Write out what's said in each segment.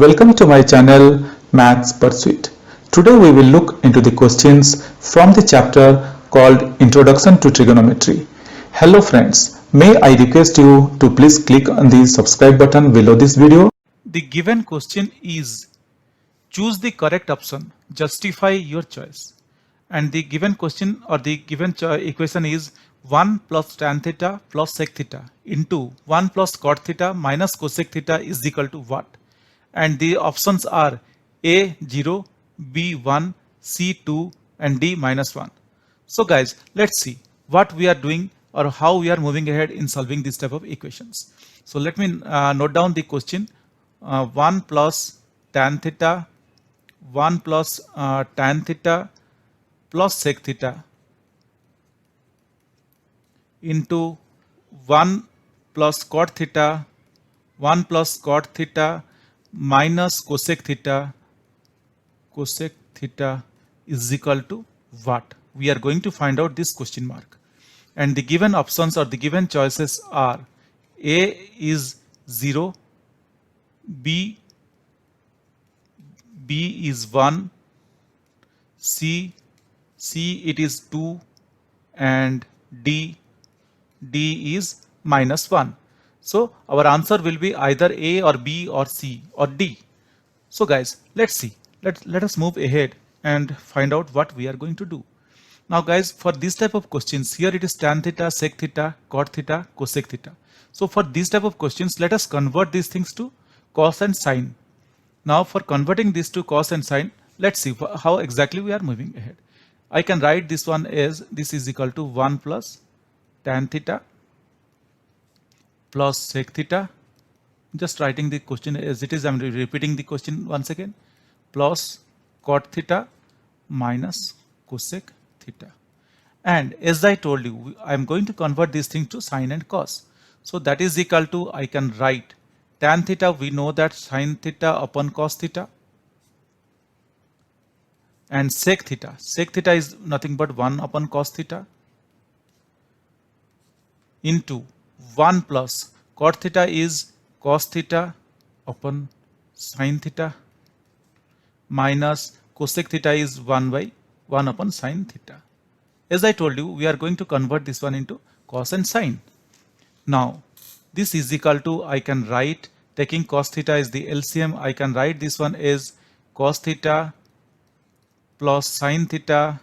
Welcome to my channel Maths Pursuit. Today we will look into the questions from the chapter called Introduction to Trigonometry. Hello friends, may I request you to please click on the subscribe button below this video. The given question is choose the correct option, justify your choice. And the given question or the given equation is 1 plus tan theta plus sec theta into 1 plus cot theta minus cosec theta is equal to what? And the options are A 0, B 1, C 2 and D minus 1. So guys, let's see what we are doing or how we are moving ahead in solving this type of equations. So let me note down the question. 1 plus tan theta, 1 plus tan theta plus sec theta into 1 plus cot theta, 1 plus cot theta minus cosec theta is equal to what? We are going to find out this question mark. And the given options or the given choices are A is 0, B is 1, C it is 2 and D is minus 1. So our answer will be either A or B or C or D. So guys, let's see. Let us move ahead and find out what we are going to do. Now guys, for this type of questions, here it is tan theta, sec theta, cot theta, cosec theta. So for these type of questions, let us convert these things to cos and sine. Now for converting this to cos and sine, let's see how exactly we are moving ahead. I can write this one as this is equal to 1 plus tan theta plus sec theta. Just writing the question as it is, I am repeating the question once again, plus cot theta minus cosec theta. And as I told you, I am going to convert this thing to sine and cos. So that is equal to, I can write tan theta, we know that sine theta upon cos theta, and sec theta is nothing but 1 upon cos theta into 1 plus cot theta is cos theta upon sine theta minus cosec theta is 1 by 1 upon sine theta. As I told you, we are going to convert this one into cos and sine. Now this is equal to, I can write, taking cos theta is the LCM, I can write this one as cos theta plus sine theta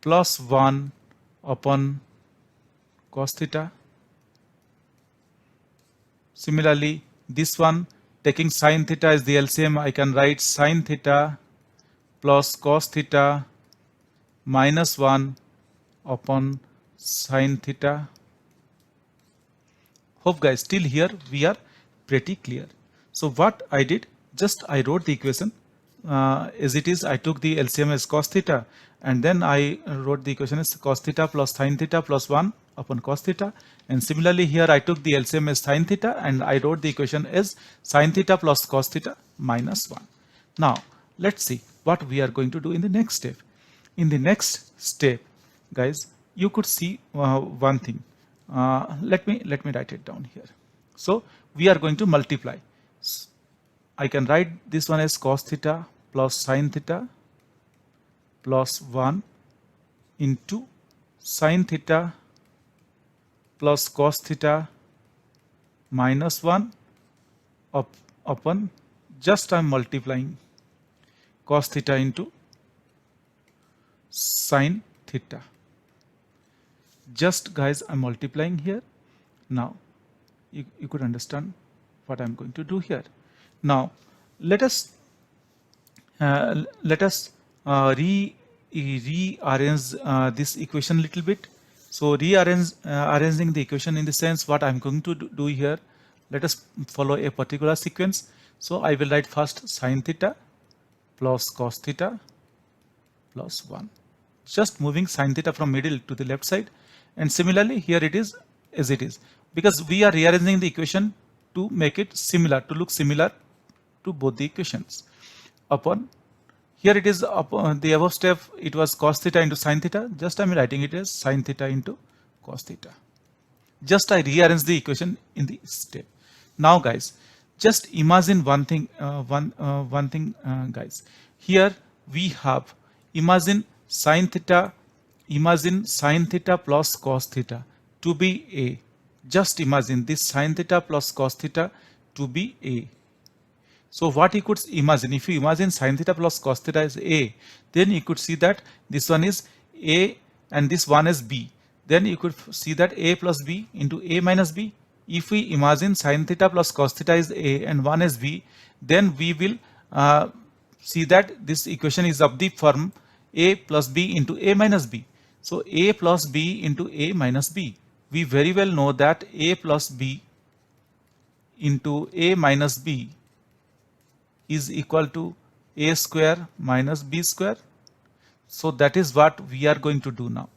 plus 1 upon cos theta. Similarly, this one, taking sine theta is the LCM, I can write sine theta plus cos theta minus 1 upon sine theta. Hope guys, till here we are pretty clear. So what I did, just I wrote the equation as it is. I took the LCM as cos theta and then I wrote the equation as cos theta plus sine theta plus 1 upon cos theta. And similarly here I took the LCM as sine theta and I wrote the equation as sine theta plus cos theta minus 1. Now let's see what we are going to do in the next step. In the next step, guys, you could see one thing. Let me write it down here. So we are going to multiply. I can write this one as cos theta plus sine theta plus 1 into sine theta plus cos theta minus 1 upon, just I am multiplying cos theta into sine theta. Just guys, I'm multiplying here. Now you could understand what I'm going to do here. Now let us rearrange this equation a little bit. So arranging the equation in the sense what I'm going to do here, let us follow a particular sequence. So I will write first sine theta plus cos theta plus 1, just moving sine theta from middle to the left side. And similarly here it is as it is, because we are rearranging the equation to make it similar, to look similar to both the equations. Upon, here it is upon the above step, it was cos theta into sine theta, just I am writing it as sine theta into cos theta. Just I rearrange the equation in the step. Now guys, Just imagine one thing, guys. Here we have, imagine sine theta plus cos theta to be A. Just imagine this sine theta plus cos theta to be A. So what you could imagine, if you imagine sine theta plus cos theta is A, then you could see that this one is A and this one is B. Then you could see that A plus B into A minus B. If we imagine sine theta plus cos theta is A and one is B, then we will see that this equation is of the form A plus B into A minus B. So A plus B into A minus B. We very well know that A plus B into A minus B is equal to A square minus B square. So that is what we are going to do now.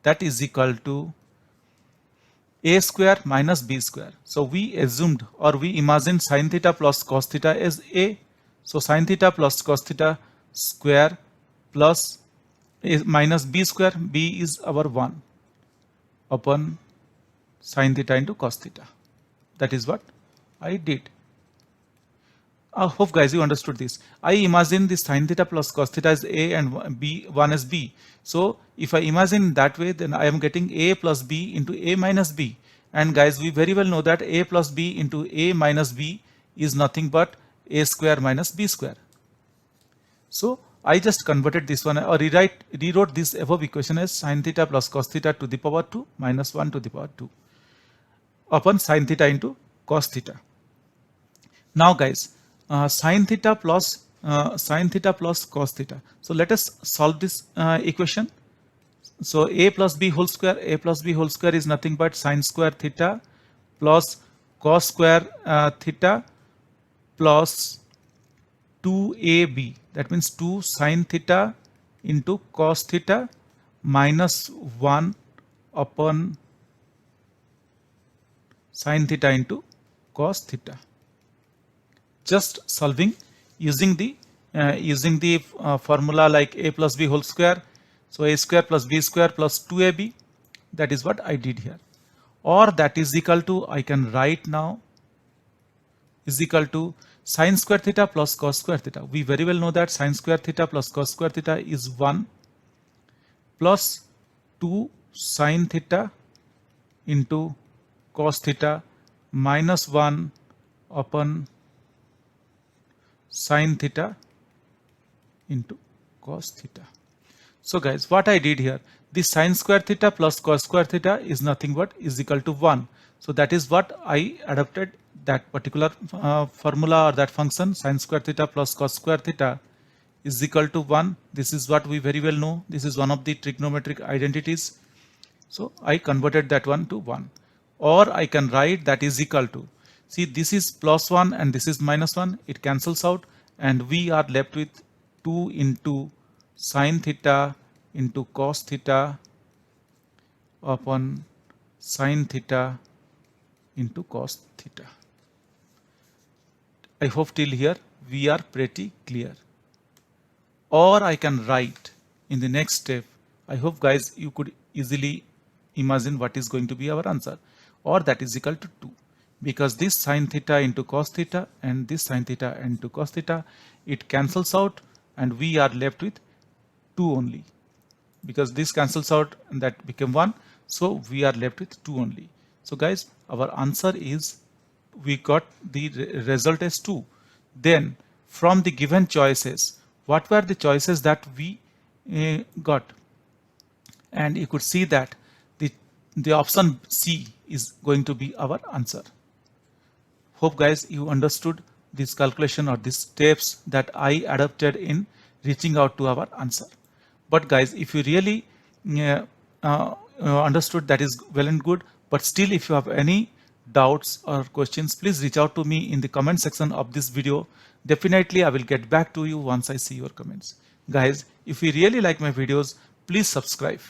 That is equal to A square minus B square. So we assumed or we imagined sine theta plus cos theta as A. So sine theta plus cos theta square plus A minus B square, B is our 1 upon sine theta into cos theta. That is what I did. I hope guys you understood this. I imagine this sine theta plus cos theta is A and B, 1 is B. So if I imagine that way, then I am getting A plus B into A minus B. And guys, we very well know that A plus B into A minus B is nothing but A square minus B square. So I just converted this one or rewrote this above equation as sine theta plus cos theta to the power 2 minus 1 to the power 2 upon sine theta into cos theta. Now guys, sine theta plus cos theta. So let us solve this equation. So A plus B whole square is nothing but sine square theta plus cos square theta plus 2AB. That means 2 sine theta into cos theta minus 1 upon sine theta into cos theta. Just solving using the formula like A plus B whole square. So A square plus B square plus 2AB. That is what I did here. Or that is equal to, I can write now, is equal to sine square theta plus cos square theta. We very well know that sine square theta plus cos square theta is 1 plus 2 sine theta into cos theta minus 1 upon sine theta into cos theta. So guys, what I did here, the sine square theta plus cos square theta is nothing but is equal to 1. So that is what I adopted, that particular formula or that function, sine square theta plus cos square theta is equal to 1. This is what we very well know. This is one of the trigonometric identities. So I converted that one to 1. Or I can write that is equal to, see, this is plus 1 and this is minus 1. It cancels out and we are left with 2 into sine theta into cos theta upon sine theta into cos theta. I hope till here we are pretty clear. Or I can write in the next step. I hope guys you could easily imagine what is going to be our answer. Or that is equal to 2. Because this sine theta into cos theta and this sine theta into cos theta, it cancels out and we are left with 2 only. Because this cancels out and that became 1. So we are left with 2 only. So guys, our answer is, we got the result as 2. Then from the given choices, what were the choices that we got? And you could see that the option C is going to be our answer. Hope guys you understood this calculation or these steps that I adopted in reaching out to our answer. But guys, if you really understood, that is well and good. But still, if you have any doubts or questions, please reach out to me in the comment section of this video. Definitely I will get back to you once I see your comments. Guys, if you really like my videos, please subscribe.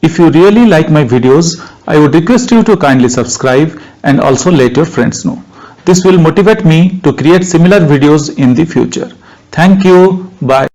If you really like my videos, I would request you to kindly subscribe and also let your friends know. This will motivate me to create similar videos in the future. Thank you. Bye.